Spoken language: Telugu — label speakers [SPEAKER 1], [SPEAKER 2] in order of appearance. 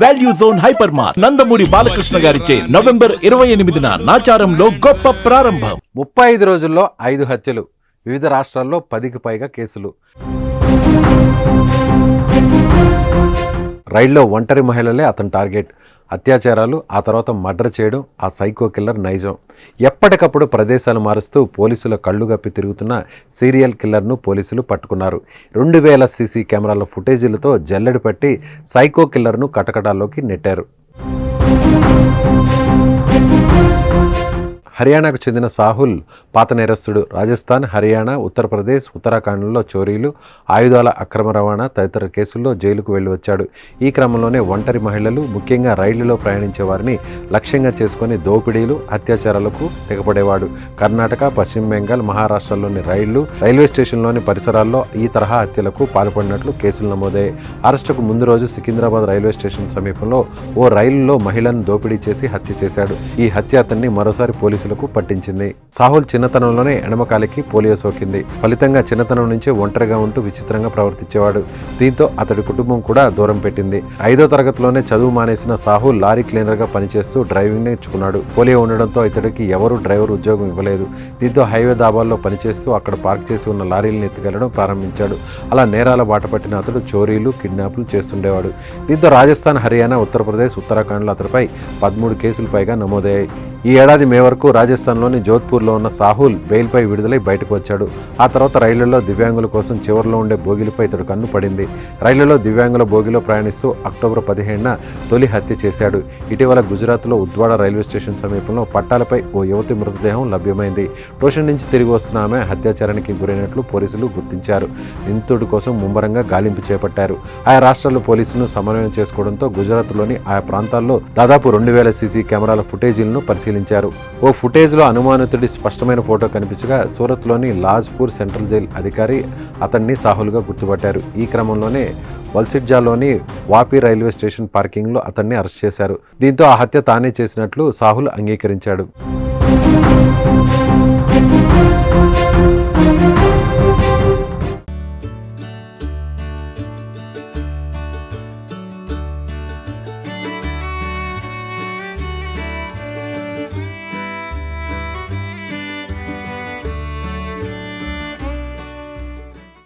[SPEAKER 1] Value Zone Hypermart Nandamuri Balakrishna గారిచే నవంబర్ 28న నాచారంలో గొప్ప ప్రారంభం.
[SPEAKER 2] 35 రోజుల్లో 5 హత్యలు, వివిధ రాష్ట్రాల్లో 10కి పైగా కేసులు. రైల్లో ఒంటరి మహిళలే అతని టార్గెట్. అత్యాచారాలు, ఆ తర్వాత మర్డర్ చేయడం ఆ సైకో కిల్లర్ నైజం. ఎప్పటికప్పుడు ప్రదేశాలు మారుస్తూ పోలీసుల కళ్ళు గప్పి తిరుగుతున్న సీరియల్ కిల్లర్ను పోలీసులు పట్టుకున్నారు. 2000 సీసీ కెమెరాల ఫుటేజీలతో జల్లెడ పట్టి సైకో కిల్లర్ను కటకటాల్లోకి నెట్టారు. హర్యానాకు చెందిన సాహుల్ పాత నేరస్తుడు. రాజస్థాన్, హర్యానా, ఉత్తరప్రదేశ్, ఉత్తరాఖండ్లో చోరీలు, ఆయుధాల అక్రమ రవాణా తదితర కేసుల్లో జైలుకు వెళ్లి వచ్చాడు. ఈ క్రమంలోనే ఒంటరి మహిళలు, ముఖ్యంగా రైళ్లలో ప్రయాణించే వారిని లక్ష్యంగా చేసుకుని దోపిడీలు, అత్యాచారాలకు తెగపడేవాడు. కర్ణాటక, పశ్చిమ బెంగాల్, మహారాష్ట్రలోని రైల్వే స్టేషన్లోని పరిసరాల్లో ఈ తరహా హత్యలకు పాల్పడినట్లు కేసులు నమోదయ్యాయి. అరెస్టుకు ముందు రోజు సికింద్రాబాద్ రైల్వే స్టేషన్ సమీపంలో ఓ రైలులో మహిళను దోపిడీ చేసి హత్య చేశాడు. ఈ హత్య అతన్ని మరోసారి పోలీసులకు పట్టించింది. సాహుల్ చిన్నతనంలోనే ఎడమకాలికి పోలియో సోకింది. ఫలితంగా చిన్నతనం నుంచే ఒంటరిగా ఉంటూ విచిత్రంగా ప్రవర్తించేవాడు. దీంతో అతడి కుటుంబం కూడా దూరం పెట్టింది. 5వ తరగతిలోనే చదువు మానేసిన సాహుల్ లారీ క్లీనర్ గా పనిచేస్తూ డ్రైవింగ్ నేర్చుకున్నాడు. పోలియో ఉండడంతో ఇతడికి ఎవరూ డ్రైవర్ ఉద్యోగం ఇవ్వలేదు. దీంతో హైవే దాబాల్లో పనిచేస్తూ అక్కడ పార్క్ చేసి ఉన్న లారీలను ఎత్తుకెళ్లడం ప్రారంభించాడు. అలా నేరాల బాట పట్టిన అతడు చోరీలు, కిడ్నాప్లు చేస్తుండేవాడు. దీంతో రాజస్థాన్, హర్యానా, ఉత్తరప్రదేశ్, ఉత్తరాఖండ్లో అతడిపై 13 కేసులు పైగా నమోదయ్యాయి. ఈ ఏడాది మే వరకు రాజస్థాన్లోని జోధ్పూర్లో ఉన్న సాహుల్ బెయిల్పై విడుదలై బయటకు వచ్చాడు. ఆ తర్వాత రైళ్లలో దివ్యాంగుల కోసం చివరిలో ఉండే బోగిలపై ఇతడు కన్ను పడింది. రైళ్లలో దివ్యాంగుల బోగిలో ప్రయాణిస్తూ అక్టోబర్ 15న తొలి హత్య చేశాడు. ఇటీవల గుజరాత్లో ఉద్వాడ రైల్వే స్టేషన్ సమీపంలో పట్టాలపై ఓ యువతి మృతదేహం లభ్యమైంది. ట్యూషన్ నుంచి తిరిగి వస్తున్న ఆమె అత్యాచారానికి గురైనట్లు పోలీసులు గుర్తించారు. నిందితుడి కోసం ముమ్మరంగా గాలింపు చేపట్టారు. ఆయా రాష్ట్రాల పోలీసులను సమన్వయం చేసుకోవడంతో గుజరాత్లోని ఆయా ప్రాంతాల్లో దాదాపు 2000 సీసీ కెమెరాల ఫుటేజీలను పరిశీలించారు. ఓ ఫుటేజ్లో అనుమానితుడి స్పష్టమైన ఫోటో కనిపించగా సూరత్లోని లాజ్పూర్ సెంట్రల్ జైలు అధికారి అతన్ని సాహుల్గా గుర్తుపట్టారు. ఈ క్రమంలోనే వల్సిడ్జాలోని వాపి రైల్వే స్టేషన్ పార్కింగ్లో అతన్ని అరెస్ట్ చేశారు. దీంతో ఆ హత్య తానే చేసినట్లు సాహుల్ అంగీకరించాడు.